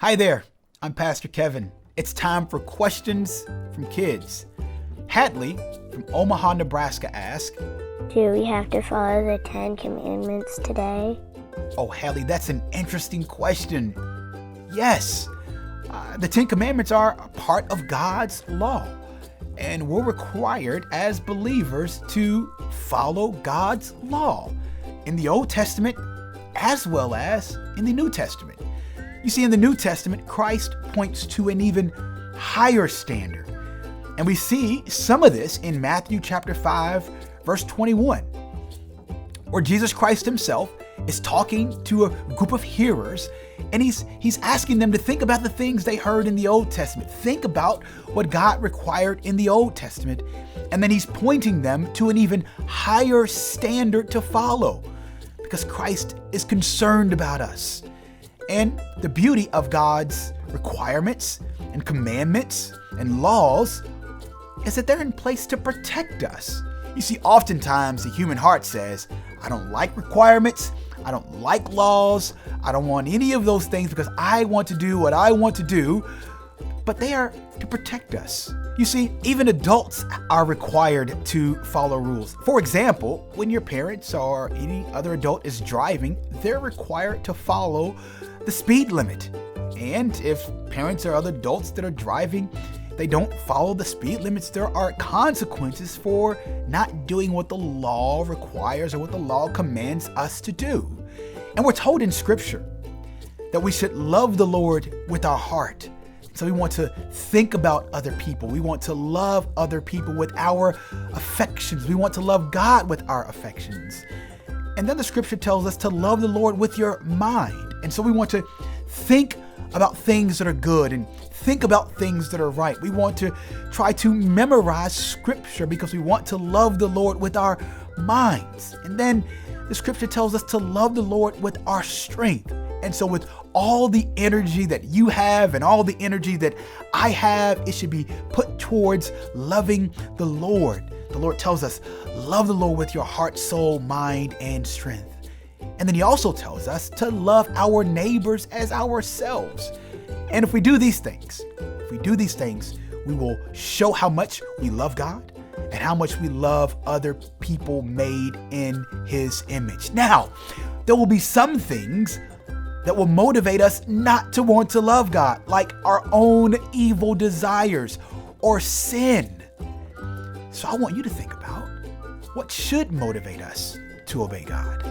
Hi there, I'm Pastor Kevin. It's time for questions from kids. Hadley from Omaha, Nebraska asks, Do we have to follow the 10 Commandments today? Oh, Hadley, that's an interesting question. Yes, the 10 Commandments are a part of God's law, and we're required as believers to follow God's law in the Old Testament as well as in the New Testament. You see, in the New Testament, Christ points to an even higher standard. And we see some of this in Matthew chapter 5, verse 21, where Jesus Christ himself is talking to a group of hearers, and he's asking them to think about the things they heard in the Old Testament. Think about what God required in the Old Testament, and then he's pointing them to an even higher standard to follow, because Christ is concerned about us. And the beauty of God's requirements and commandments and laws is that they're in place to protect us. You see, oftentimes the human heart says, I don't like requirements, I don't like laws, I don't want any of those things because I want to do what I want to do, but they are to protect us. You see, even adults are required to follow rules. For example, when your parents or any other adult is driving, they're required to follow the speed limit. And if parents or other adults that are driving, they don't follow the speed limits, there are consequences for not doing what the law requires or what the law commands us to do. And we're told in Scripture that we should love the Lord with our heart. So we want to think about other people. We want to love other people with our affections. We want to love God with our affections. And then the Scripture tells us to love the Lord with your mind. And so we want to think about things that are good and think about things that are right. We want to try to memorize Scripture because we want to love the Lord with our minds. And then the Scripture tells us to love the Lord with our strength. And so with all the energy that you have and all the energy that I have, it should be put towards loving the Lord. The Lord tells us, love the Lord with your heart, soul, mind, and strength. And then he also tells us to love our neighbors as ourselves. And if we do these things, we will show how much we love God and how much we love other people made in his image. Now, there will be some things that will motivate us not to want to love God, like our own evil desires or sin. So I want you to think about what should motivate us to obey God.